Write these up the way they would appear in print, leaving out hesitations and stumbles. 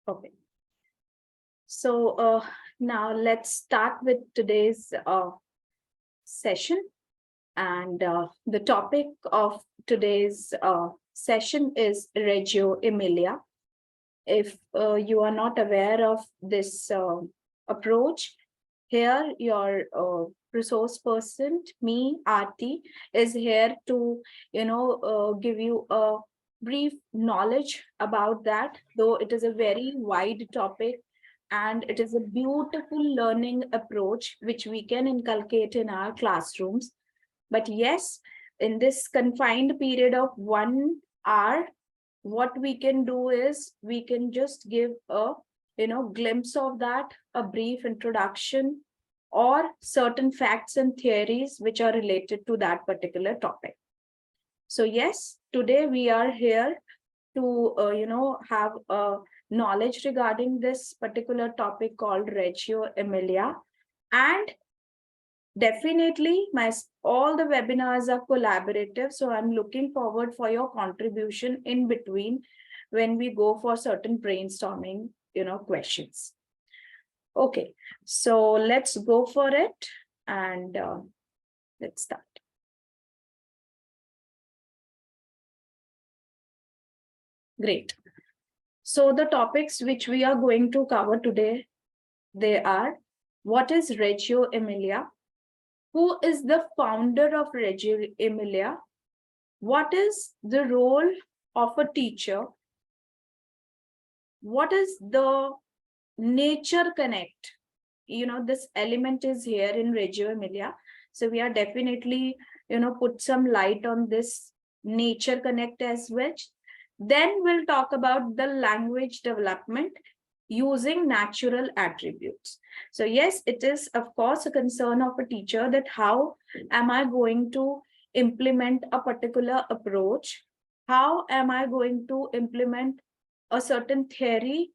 Okay. So now let's start with today's session. And the topic of today's session is Reggio Emilia. If you are not aware of this approach, here your resource person, me, Aarti, is here to, give you a brief knowledge about that, though it is a very wide topic and it is a beautiful learning approach which we can inculcate in our classrooms. But yes, in this confined period of 1 hour, what we can do is we can just give a glimpse of that, a brief introduction, or certain facts and theories which are related to that particular topic. So yes, today we are here to have a knowledge regarding this particular topic called Reggio Emilia. And definitely all the webinars are collaborative, so I'm looking forward for your contribution in between when we go for certain brainstorming questions. Okay, so let's go for it and let's start. Great. So the topics which we are going to cover today, they are: what is Reggio Emilia? Who is the founder of Reggio Emilia? What is the role of a teacher? What is the nature connect? This element is here in Reggio Emilia. So we are definitely, put some light on this nature connect as well. Then we'll talk about the language development using natural attributes. So yes, it is of course a concern of a teacher that how am I going to implement a particular approach? How am I going to implement a certain theory,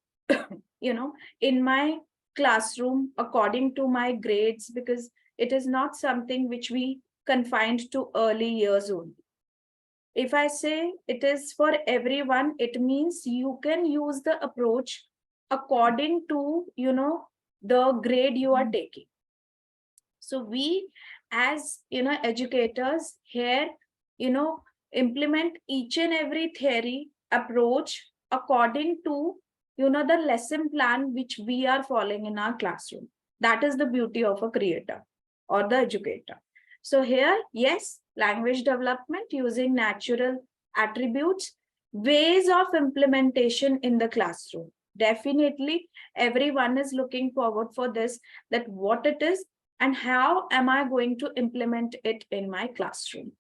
in my classroom according to my grades, because it is not something which we confined to early years only. If I say it is for everyone, it means you can use the approach according to, the grade you are taking. So we as, educators here, implement each and every theory approach according to, the lesson plan which we are following in our classroom. That is the beauty of a creator or the educator. So here, yes, language development using natural attributes, ways of implementation in the classroom. Definitely, everyone is looking forward for this, that what it is and how am I going to implement it in my classroom.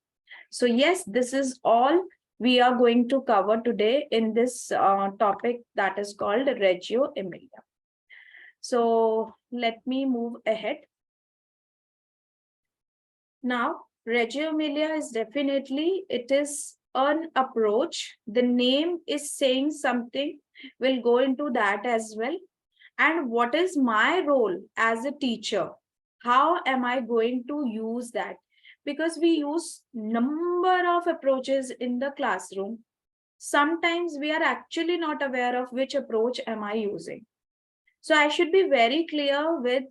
So yes, this is all we are going to cover today in this topic that is called Reggio Emilia. So let me move ahead. Now, Reggio Emilia is definitely, it is an approach. The name is saying something. We'll go into that as well. And what is my role as a teacher? How am I going to use that? Because we use number of approaches in the classroom. Sometimes we are actually not aware of which approach am I using. So I should be very clear with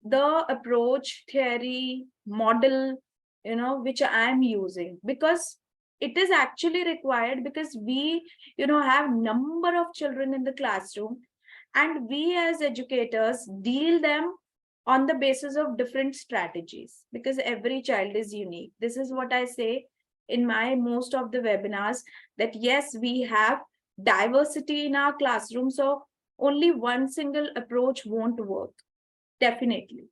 the approach, theory, model, which I am using, because it is actually required, because we, have number of children in the classroom, and we as educators deal them on the basis of different strategies, because every child is unique. This is what I say in my most of the webinars, that yes, we have diversity in our classroom, so only one single approach won't work. Definitely.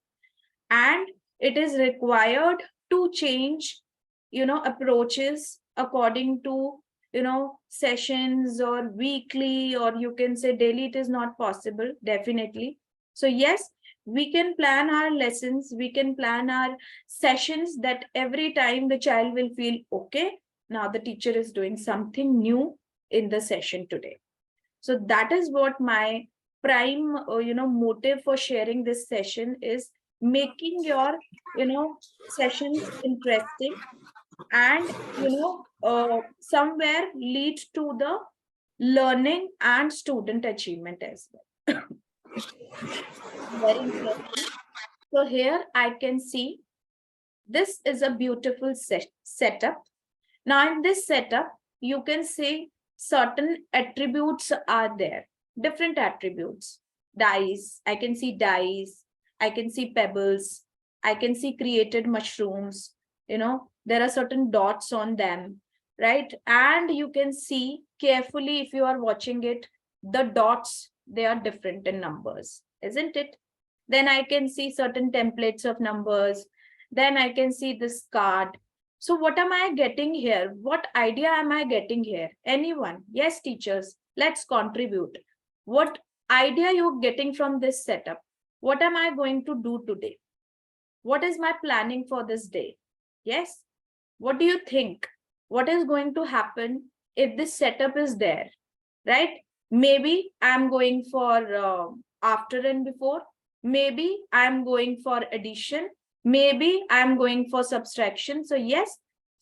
And it is required to change, approaches according to, sessions or weekly, or you can say daily. It is not possible, definitely. So yes, we can plan our lessons, we can plan our sessions, that every time the child will feel, okay, now the teacher is doing something new in the session today. So that is what my prime motive for sharing this session is, making your sessions interesting, and somewhere lead to the learning and student achievement as well. Very interesting. So here I can see this is a beautiful setup. Now in this setup, you can see certain attributes are there, different attributes. Dice, I can see dice, I can see pebbles, I can see created mushrooms, there are certain dots on them, right? And you can see carefully if you are watching it, the dots, they are different in numbers, isn't it? Then I can see certain templates of numbers. Then I can see this card. So what am I getting here? What idea am I getting here? Anyone? Yes, teachers, let's contribute. What idea you're getting from this setup? What am I going to do today? What is my planning for this day? Yes. What do you think? What is going to happen if this setup is there? Right? Maybe I'm going for after and before. Maybe I'm going for addition. Maybe I'm going for subtraction. So yes,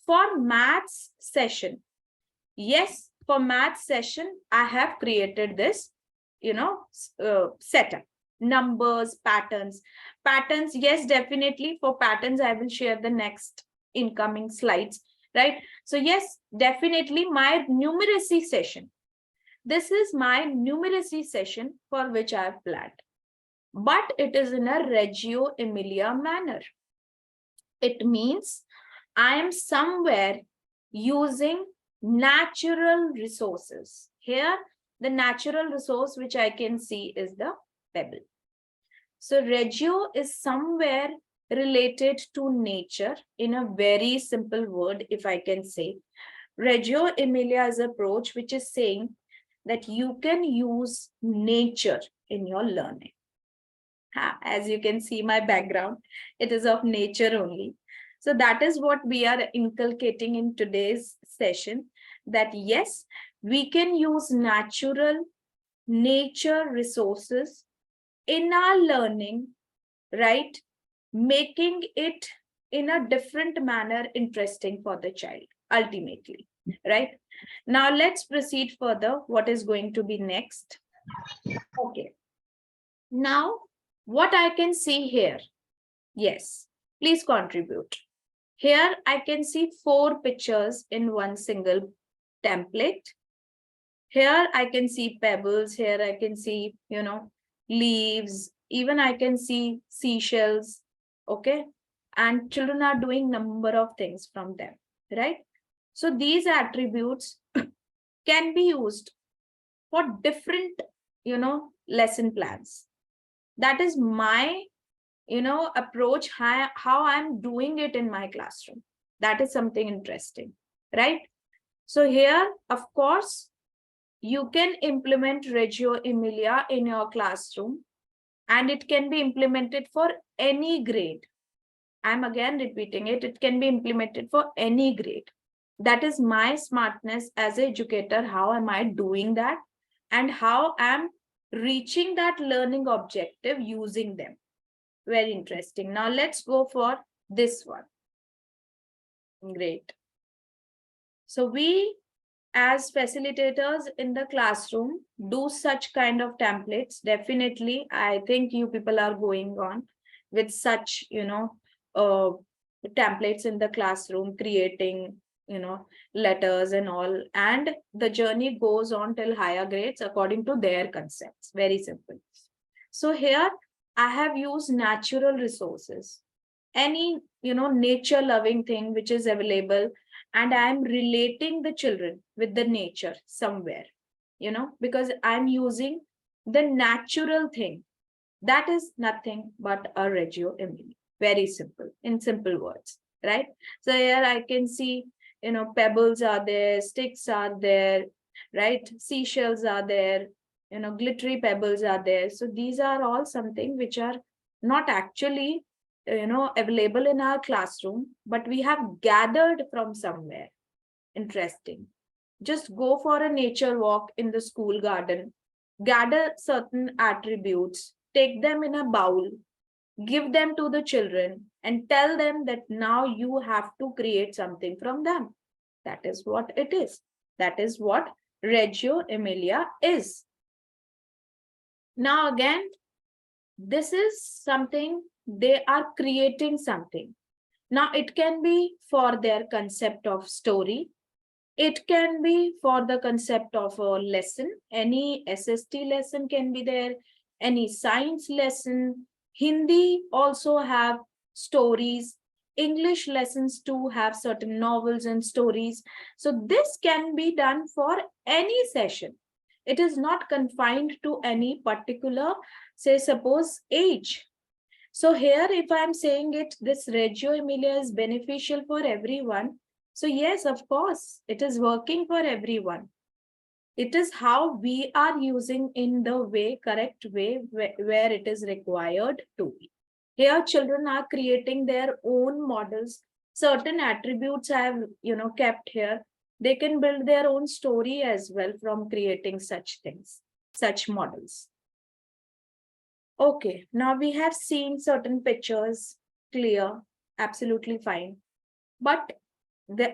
for maths session, I have created this, setup. Numbers, patterns. Patterns, yes, definitely. For patterns, I will share the next incoming slides, right? So yes, definitely my numeracy session. This is my numeracy session for which I have planned. But it is in a Reggio Emilia manner. It means I am somewhere using natural resources. Here, the natural resource which I can see is the pebble. So Reggio is somewhere related to nature in a very simple word, if I can say. Reggio Emilia's approach, which is saying that you can use nature in your learning. As you can see my background, it is of nature only. So that is what we are inculcating in today's session, that yes, we can use natural nature resources in our learning, right? Making it in a different manner interesting for the child, ultimately, right? Now let's proceed further. What is going to be next? Okay. Now, what I can see here, yes, please contribute. Here I can see 4 pictures in one single template. Here I can see pebbles. Here I can see, leaves. Even I can see seashells. Okay. And children are doing number of things from them, right? So these attributes can be used for different, lesson plans. That is my, approach, how I'm doing it in my classroom. That is something interesting, right? So here, of course, you can implement Reggio Emilia in your classroom, and it can be implemented for any grade. I'm again repeating it. It can be implemented for any grade. That is my smartness as an educator. How am I doing that? And how I'm reaching that learning objective using them. Very interesting. Now let's go for this one. Great. So we, as facilitators in the classroom, do such kind of templates. Definitely, I think you people are going on with such, templates in the classroom, creating, letters and all. And the journey goes on till higher grades according to their concepts. Very simple. So here I have used natural resources, any, nature loving thing which is available, and I'm relating the children with the nature somewhere, because I'm using the natural thing. That is nothing but a Reggio Emilia. Very simple, in simple words, right? So here I can see, pebbles are there, sticks are there, right? Seashells are there, glittery pebbles are there. So these are all something which are not actually, available in our classroom, but we have gathered from somewhere. Interesting. Just go for a nature walk in the school garden, gather certain attributes, take them in a bowl, give them to the children, and tell them that now you have to create something from them. That is what it is. That is what Reggio Emilia is. Now again, this is something, they are creating something. Now it can be for their concept of story. It can be for the concept of a lesson. Any SST lesson can be there, any science lesson. Hindi also have stories. English lessons too have certain novels and stories. So this can be done for any session. It is not confined to any particular, say, suppose age. So here, if I'm saying it, this Reggio Emilia is beneficial for everyone. So yes, of course, it is working for everyone. It is how we are using in the way, correct way, where it is required to be. Here, children are creating their own models. Certain attributes I have, kept here. They can build their own story as well from creating such things, such models. Okay, now we have seen certain pictures, clear, absolutely fine. But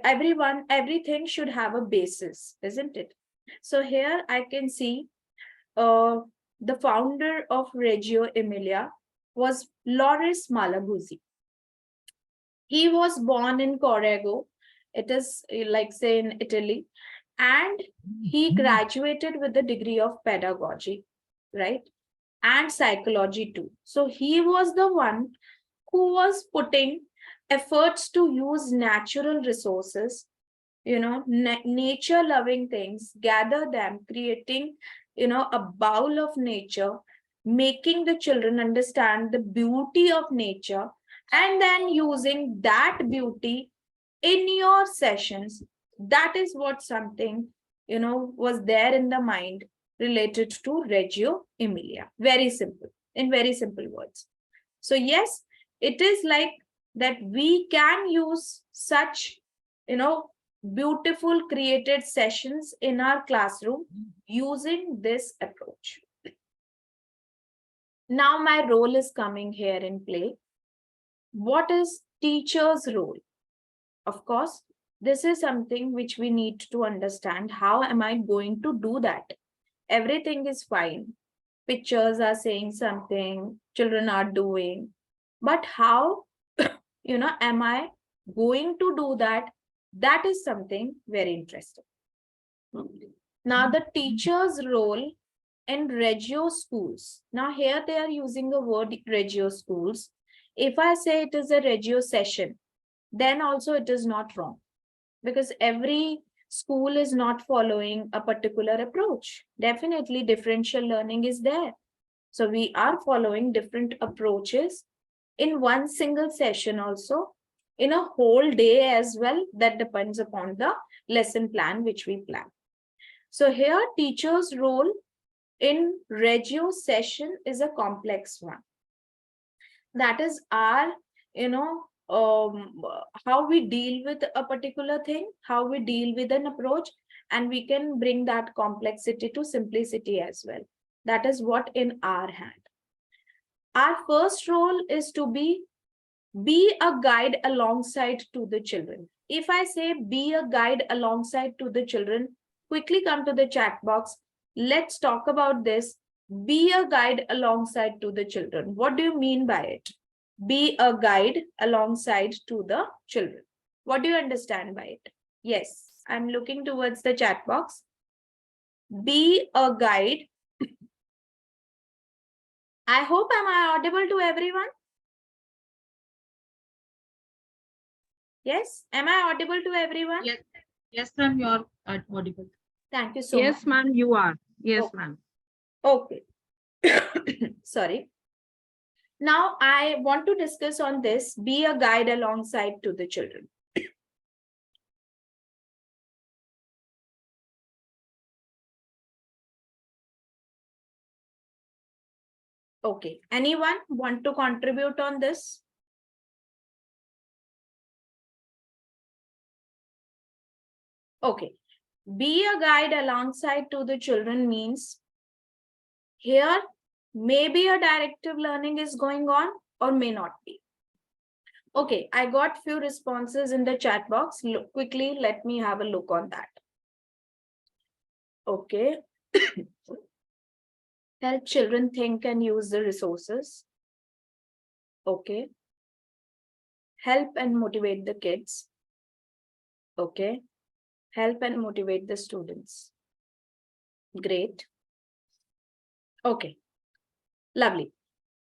everything should have a basis, isn't it? So here I can see the founder of Reggio Emilia was Loris Malaguzzi. He was born in Corrego. It is like say in Italy. And he graduated with the degree of pedagogy, right? And psychology too. So he was the one who was putting efforts to use natural resources, nature loving things, gather them, creating, a bowl of nature, making the children understand the beauty of nature, and then using that beauty in your sessions. That is what something, was there in the mind related to Reggio Emilia. Very simple, in very simple words. So yes, it is like that we can use such, beautiful created sessions in our classroom using this approach. Now my role is coming here in play. What is teacher's role? Of course, this is something which we need to understand. How am I going to do that? Everything is fine. Pictures are saying something, children are doing. But how, am I going to do that? That is something very interesting. Now, the teacher's role in Reggio schools. Now, here they are using the word Reggio schools. If I say it is a Reggio session, then also it is not wrong, because every school is not following a particular approach. Definitely differential learning is there. So we are following different approaches in one single session also, in a whole day as well. That depends upon the lesson plan which we plan. So here teacher's role in Reggio session is a complex one. That is our, how we deal with a particular thing, how we deal with an approach, and we can bring that complexity to simplicity as well. That is what in our hand. Our first role is to be a guide alongside to the children. If I say be a guide alongside to the children, quickly come to the chat box. Let's talk about this. Be a guide alongside to the children. What do you mean by it? Be a guide alongside to the children. What do you understand by it? Yes, I'm looking towards the chat box. Be a guide. I hope am I audible to everyone? Yes, am I audible to everyone? Yes, yes, ma'am, you are audible. Thank you so much. Yes, ma'am, you are. Yes, Okay. ma'am. Okay. Sorry. Now I want to discuss on this, be a guide alongside to the children. Okay. Anyone want to contribute on this? Okay. Be a guide alongside to the children means here maybe a directive learning is going on or may not be. Okay, I got few responses in the chat box. Look, quickly, let me have a look on that. Okay. Help children think and use the resources. Okay. Help and motivate the kids. Okay. Help and motivate the students. Great. Okay. Lovely.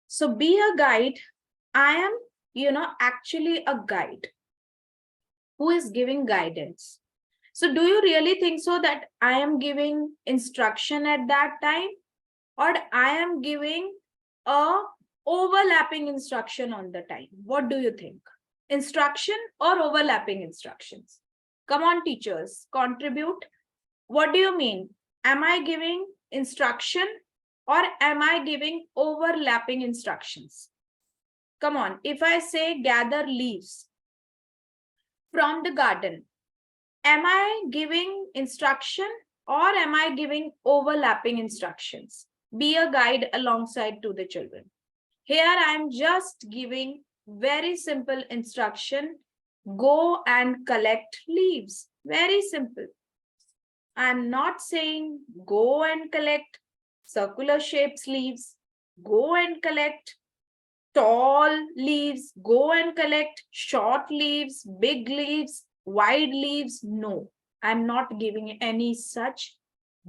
So be a guide. I am, actually a guide who is giving guidance. So do you really think so that I am giving instruction at that time, or I am giving a overlapping instruction on the time? What do you think? Instruction or overlapping instructions? Come on, teachers, contribute. What do you mean? Am I giving instruction or am I giving overlapping instructions? Come on, if I say gather leaves from the garden, am I giving instruction or am I giving overlapping instructions? Be a guide alongside to the children. Here I am just giving very simple instruction. Go and collect leaves. Very simple. I'm not saying go and collect circular shapes leaves. Go and collect tall leaves. Go and collect short leaves, big leaves, wide leaves. No, I'm not giving any such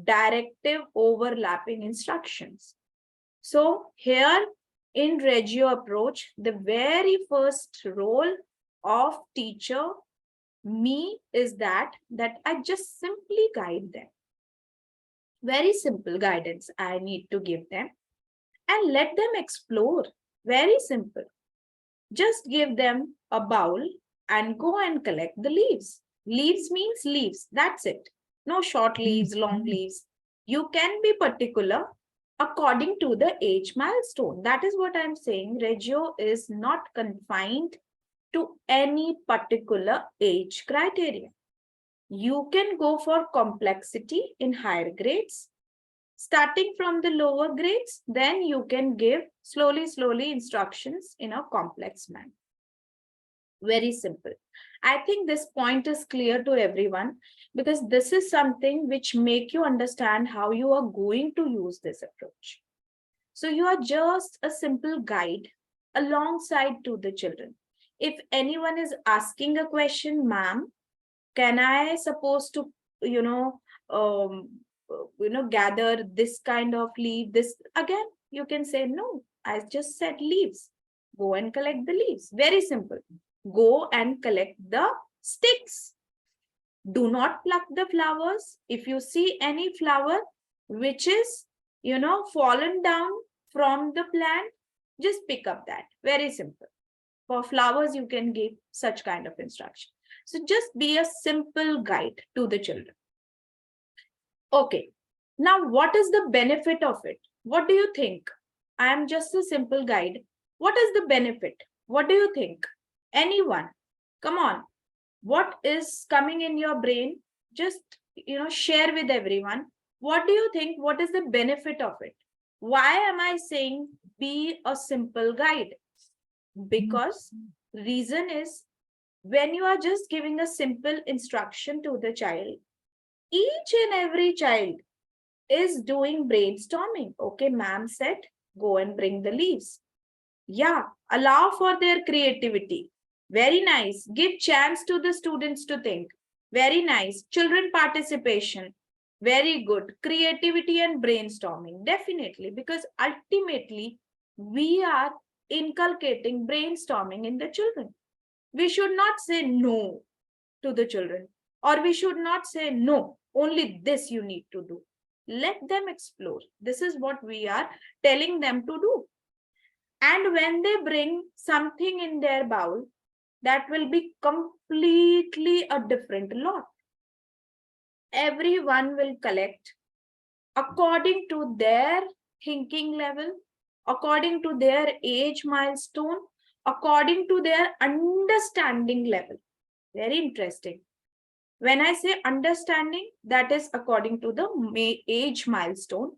directive overlapping instructions. So here in Reggio approach, the very first role of teacher, me, is that I just simply guide them. Very simple guidance I need to give them and let them explore. Very simple. Just give them a bowl and go and collect the leaves. Leaves means leaves. That's it. No short leaves, long leaves. You can be particular according to the age milestone. That is what I'm saying. Reggio is not confined to any particular age criteria. You can go for complexity in higher grades. Starting from the lower grades, then you can give slowly instructions in a complex manner. Very simple. I think this point is clear to everyone because this is something which make you understand how you are going to use this approach. So you are just a simple guide alongside to the children. If anyone is asking a question, ma'am, can I supposed to, gather this kind of leaf? This again, you can say no. I just said leaves. Go and collect the leaves. Very simple. Go and collect the sticks. Do not pluck the flowers. If you see any flower which is, fallen down from the plant, just pick up that. Very simple. For flowers, you can give such kind of instruction. So just be a simple guide to the children. Okay. Now, what is the benefit of it? What do you think? I am just a simple guide. What is the benefit? What do you think? Anyone? Come on. What is coming in your brain? Just, share with everyone. What do you think? What is the benefit of it? Why am I saying be a simple guide? Because reason is when you are just giving a simple instruction to the child, each and every child is doing brainstorming. Okay, ma'am said, go and bring the leaves. Yeah, allow for their creativity. Very nice. Give chance to the students to think. Very nice. Children participation. Very good. Creativity and brainstorming. Definitely, because ultimately we are inculcating brainstorming in the children. We should not say no to the children, or we should not say no, only this you need to do. Let them explore. This is what we are telling them to do. And when they bring something in their bowl, that will be completely a different lot. Everyone will collect according to their thinking level, according to their age milestone, according to their understanding level. Very interesting. When I say understanding, that is according to the age milestone,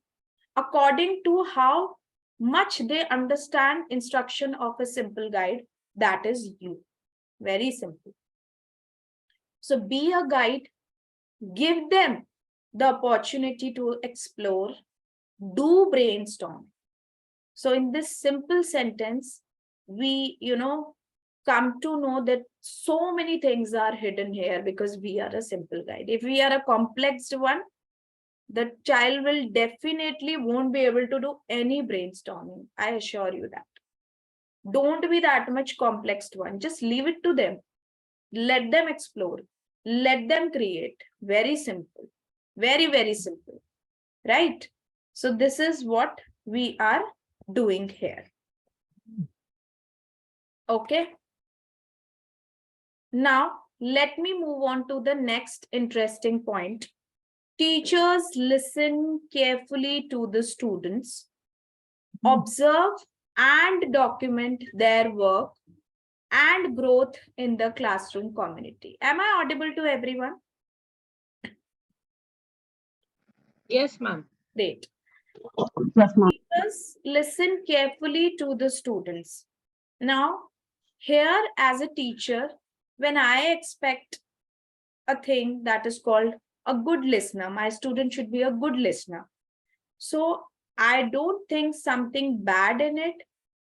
according to how much they understand instruction of a simple guide, that is you. Very simple. So be a guide, give them the opportunity to explore, do brainstorm. So in this simple sentence, we, come to know that so many things are hidden here because we are a simple guide. If we are a complex one, the child will definitely won't be able to do any brainstorming. I assure you that. Don't be that much complex one. Just leave it to them. Let them explore. Let them create. Very simple. Very, very simple. Right? So this is what we are doing here. Okay. Now, let me move on to the next interesting point. Teachers listen carefully to the students, observe and document their work and growth in the classroom community. Am I audible to everyone? Yes, ma'am. Great. Yes, ma'am. Teachers listen carefully to the students. Now, here as a teacher, when I expect a thing that is called a good listener, my student should be a good listener. So I don't think something bad in it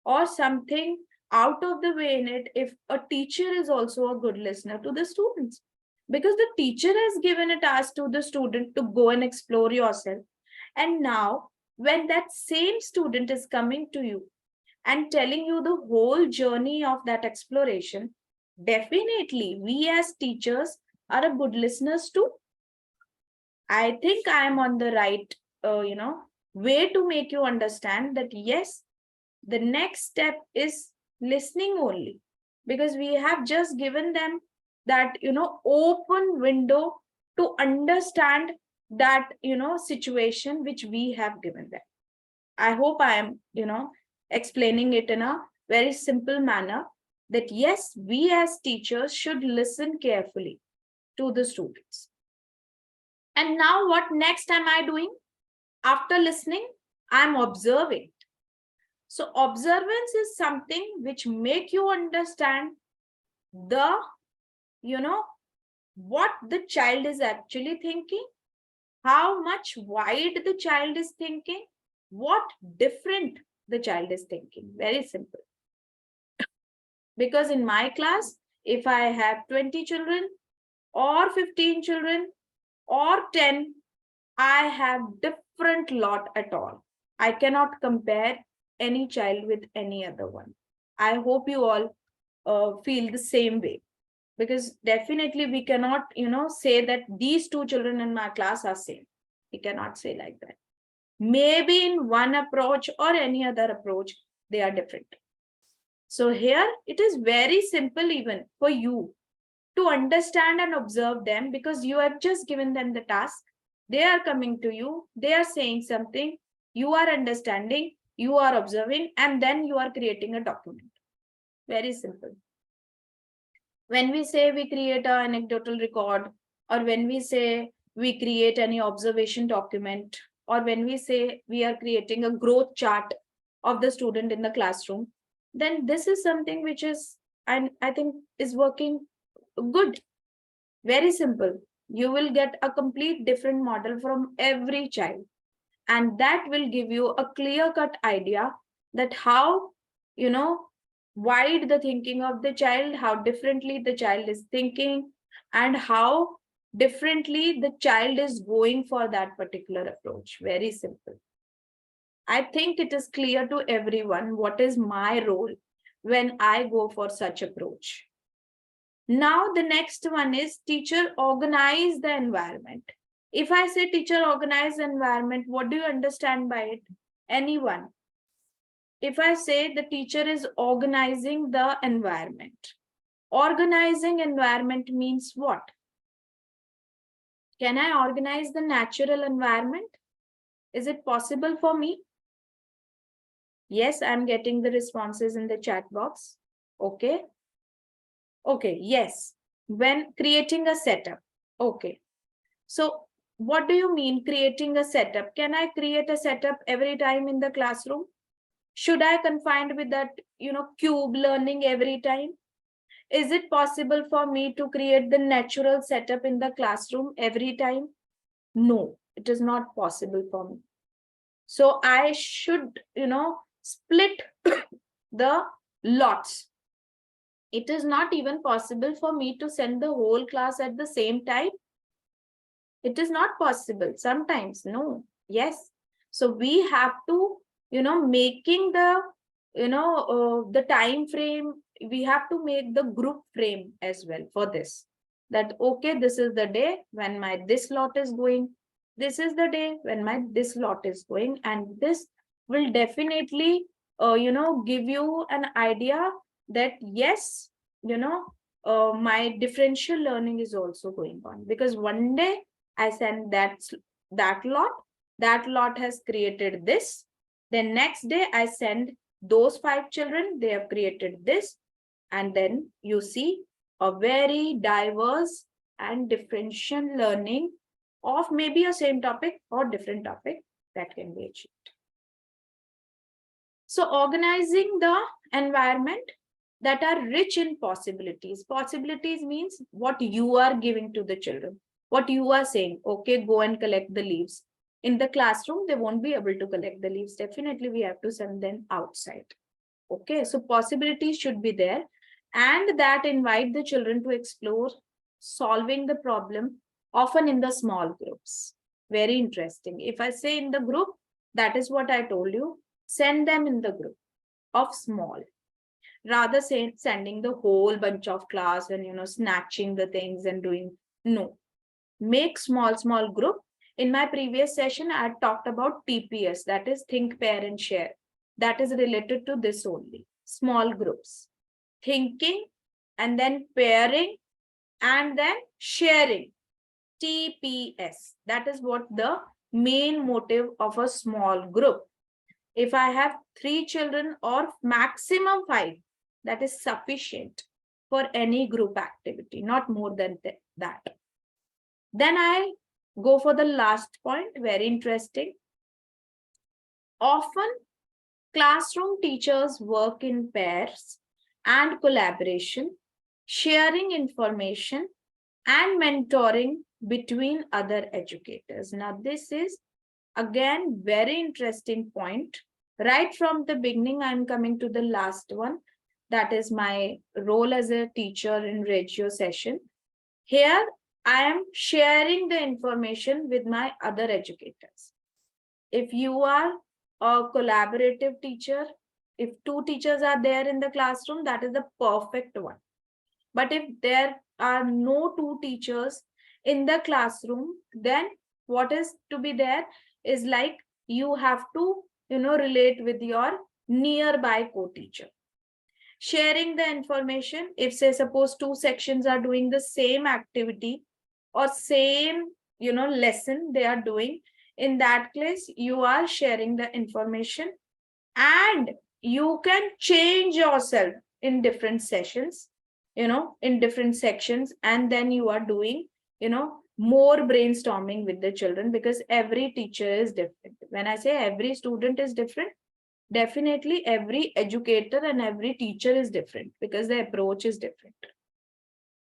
or something out of the way in it if a teacher is also a good listener to the students. Because the teacher has given a task to the student to go and explore yourself. And now, when that same student is coming to you and telling you the whole journey of that exploration, definitely we as teachers are a good listeners too. I think I am on the right, way to make you understand that yes, the next step is listening only, because we have just given them that, open window to understand that, situation which we have given them. I hope I am, explaining it in a very simple manner that yes, we as teachers should listen carefully to the students. And now what next am I doing? After listening, I'm observing. So observance is something which make you understand the, what the child is actually thinking, how much wide the child is thinking, what different the child is thinking. Very simple. Because in my class, if I have 20 children or 15 children or 10, I have different lot at all. I cannot compare any child with any other one. I hope you all feel the same way, because definitely we cannot, say that these two children in my class are same. We cannot say like that. Maybe in one approach or any other approach, they are different. So here it is very simple even for you to understand and observe them, because you have just given them the task. They are coming to you, they are saying something, you are understanding, you are observing, and then you are creating a document. Very simple. When we say we create an anecdotal record, or when we say we create any observation document, or when we say we are creating a growth chart of the student in the classroom, then this is something which is, and I think is working good. Very simple. You will get a complete different model from every child. And that will give you a clear-cut idea that how, wide the thinking of the child, how differently the child is thinking, and how differently the child is going for that particular approach. Very simple. I think it is clear to everyone what is my role when I go for such approach. Now the next one is teacher organize the environment. If I say teacher organize the environment, what do you understand by it? Anyone? If I say the teacher is organizing the environment, organizing environment means what? Can I organize the natural environment? Is it possible for me? Yes, I'm getting the responses in the chat box. Okay. Okay, yes. When creating a setup. Okay. So what do you mean creating a setup? Can I create a setup every time in the classroom? Should I confined with that, cube learning every time? Is it possible for me to create the natural setup in the classroom every time? No, it is not possible for me. So I should, split the lots. It is not even possible for me to send the whole class at the same time. It is not possible. Sometimes, no. Yes. So we have to, making the, the time frame, we have to make the group frame as well for this. That, okay, this is the day when my this lot is going. This is the day when my this lot is going. And this will definitely, give you an idea that, yes, my differential learning is also going on. Because one day I send that lot has created this. Then next day I send those 5 children, they have created this. And then you see a very diverse and differential learning of maybe a same topic or different topic that can be achieved. So organizing the environment that are rich in possibilities. Possibilities means what you are giving to the children. What you are saying, okay, go and collect the leaves. In the classroom, they won't be able to collect the leaves. Definitely, we have to send them outside. Okay, so possibilities should be there, and that invite the children to explore solving the problem, often in the small groups. Very interesting. If I say in the group, that is what I told you, send them in the group of small. Rather sending the whole bunch of class and snatching the things and doing, no. Make small group. In my previous session, I had talked about TPS, that is think, pair, and share. That is related to this only. Small groups. Thinking and then pairing and then sharing. TPS. That is what the main motive of a small group. If I have 3 children or maximum 5, that is sufficient for any group activity, not more than that. Then I go for the last point, very interesting. Often, classroom teachers work in pairs and collaboration, sharing information and mentoring between other educators. Now, this is again very interesting point. Right from the beginning, I'm coming to the last one. That is my role as a teacher in Reggio session. Here, I am sharing the information with my other educators. If you are a collaborative teacher, if 2 teachers are there in the classroom, that is the perfect one. But if there are no 2 teachers in the classroom, then what is to be there is like you have to, relate with your nearby co-teacher. Sharing the information, if say suppose 2 sections are doing the same activity or same, lesson they are doing, in that case, you are sharing the information and you can change yourself in different sessions, in different sections, and then you are doing, more brainstorming with the children, because every teacher is different. When I say every student is different, definitely every educator and every teacher is different, because the approach is different,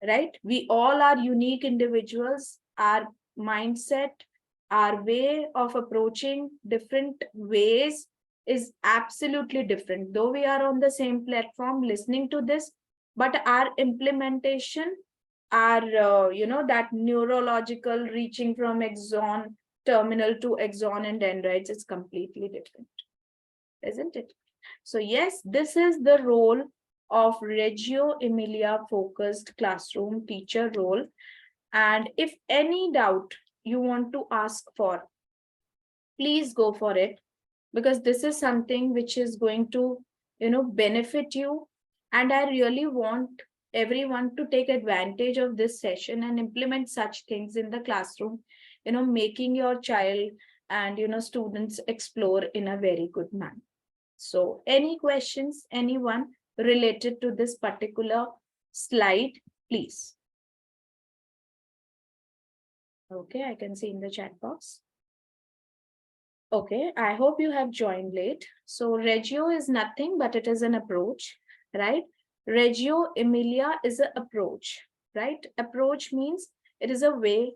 right? We all are unique individuals. Our mindset, our way of approaching different ways is absolutely different. Though we are on the same platform listening to this, but our implementation, our, that neurological reaching from axon terminal to axon and dendrites is completely different, isn't it? So yes, this is the role of Reggio Emilia focused classroom teacher role. And if any doubt you want to ask for, please go for it, because this is something which is going to, benefit you. And I really want everyone to take advantage of this session and implement such things in the classroom, making your child and, students explore in a very good manner. So any questions, anyone related to this particular slide, please. Okay, I can see in the chat box. Okay, I hope you have joined late. So Reggio is nothing, but it is an approach, right? Reggio Emilia is an approach, right? Approach means it is a way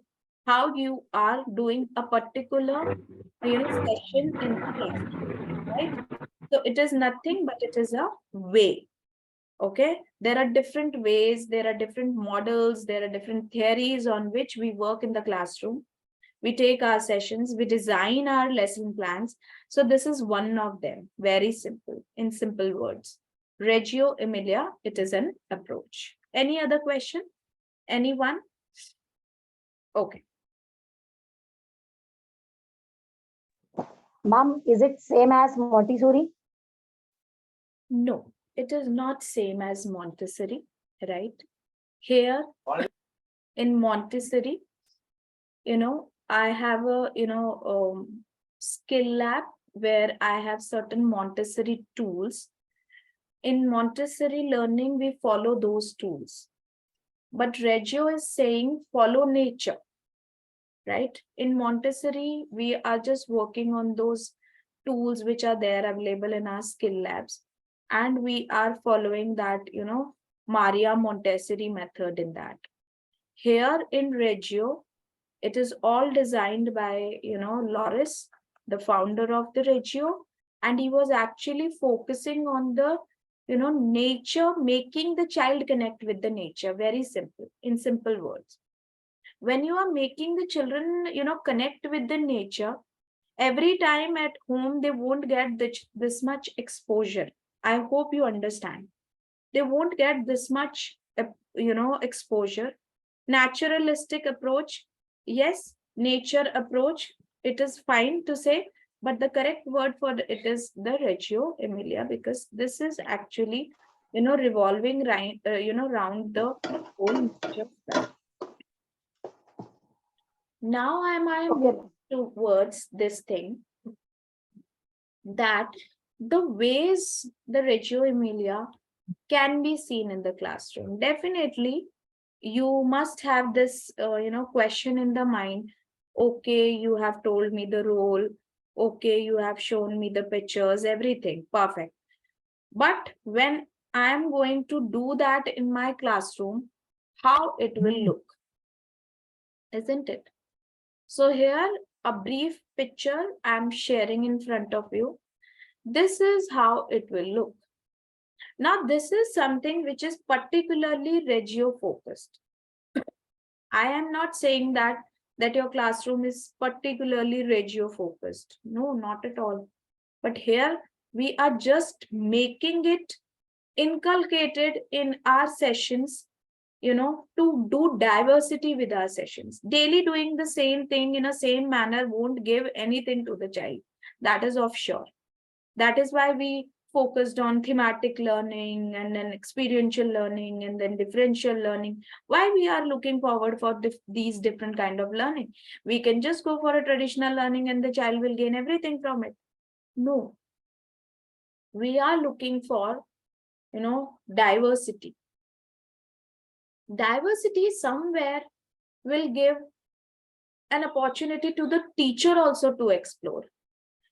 how you are doing a particular session in the class, right? So it is nothing but it is a way. Okay, there are different ways, there are different models, there are different theories on which we work in the classroom. We take our sessions, we design our lesson plans. So this is one of them, very simple, in simple words. Reggio Emilia, it is an approach. Any other question? Anyone? Okay. Ma'am, is it same as Montessori? No, it is not same as Montessori, right? Here in Montessori, I have a, skill lab where I have certain Montessori tools. In Montessori learning, we follow those tools. But Reggio is saying follow nature, right? In Montessori, we are just working on those tools which are there available in our skill labs. And we are following that, Maria Montessori method in that. Here in Reggio, it is all designed by, Loris, the founder of the Reggio, and he was actually focusing on the, nature, making the child connect with the nature. Very simple, in simple words. When you are making the children, connect with the nature, every time at home, they won't get this much exposure. I hope you understand. They won't get this much, exposure. Naturalistic approach, yes, nature approach, it is fine to say, but the correct word for it is the Reggio Emilia, because this is actually, revolving right, around the whole nature. Now I moving towards this thing that the ways the Reggio Emilia can be seen in the classroom. Definitely, you must have this, question in the mind. Okay, you have told me the role. Okay, you have shown me the pictures, everything. Perfect. But when I am going to do that in my classroom, how it will look, isn't it? So here, a brief picture I'm sharing in front of you. This is how it will look. Now, this is something which is particularly Reggio focused. I am not saying that your classroom is particularly Reggio focused. No, not at all. But here we are just making it inculcated in our sessions, to do diversity with our sessions. Daily doing the same thing in a same manner won't give anything to the child. That is of sure. That is why we focused on thematic learning and then experiential learning and then differential learning. Why we are looking forward for these different kind of learning? We can just go for a traditional learning and the child will gain everything from it. No, we are looking for, diversity. Diversity somewhere will give an opportunity to the teacher also to explore.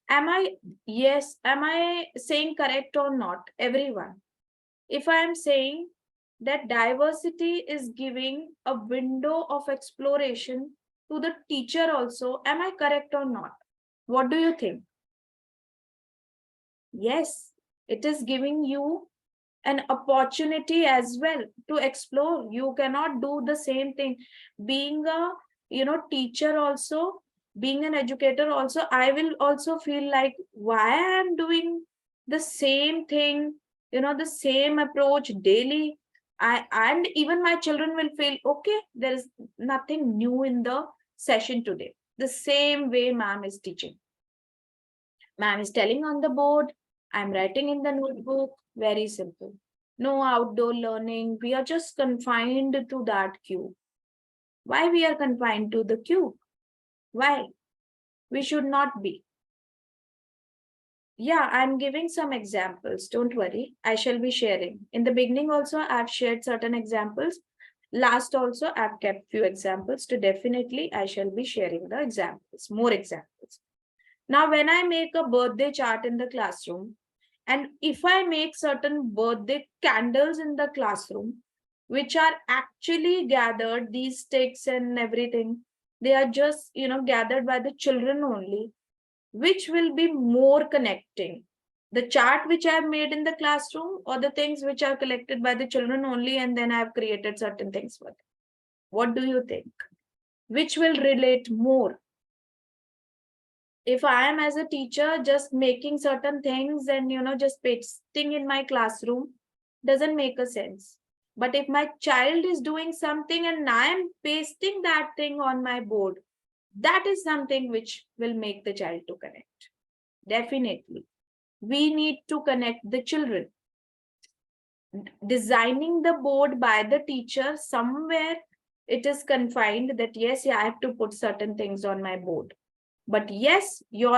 Am I saying correct or not, everyone? If I am saying that diversity is giving a window of exploration to the teacher also, am I correct or not? What do you think? Yes, it is giving you an opportunity as well to explore. You cannot do the same thing. Being a, teacher also, being an educator also, I will also feel like, why I am doing the same thing, the same approach daily. And even my children will feel, okay, there is nothing new in the session today. The same way ma'am is teaching. Ma'am is telling on the board, I'm writing in the notebook, very simple. No outdoor learning. We are just confined to that cube. Why we are confined to the cube? Why? We should not be. Yeah, I'm giving some examples. Don't worry. I shall be sharing. In the beginning also, I've shared certain examples. Last also, I've kept few examples. To definitely, I shall be sharing the examples, more examples. Now, when I make a birthday chart in the classroom, and if I make certain birthday candles in the classroom, which are actually gathered, these sticks and everything, they are just, gathered by the children only, which will be more connecting? The chart which I have made in the classroom, or the things which are collected by the children only, and then I have created certain things for them? What do you think? Which will relate more? If I am as a teacher just making certain things and just pasting in my classroom, doesn't make a sense. But if my child is doing something and I am pasting that thing on my board, that is something which will make the child to connect. Definitely. We need to connect the children. Designing the board by the teacher, somewhere it is confined that yes, I have to put certain things on my board. But yes, your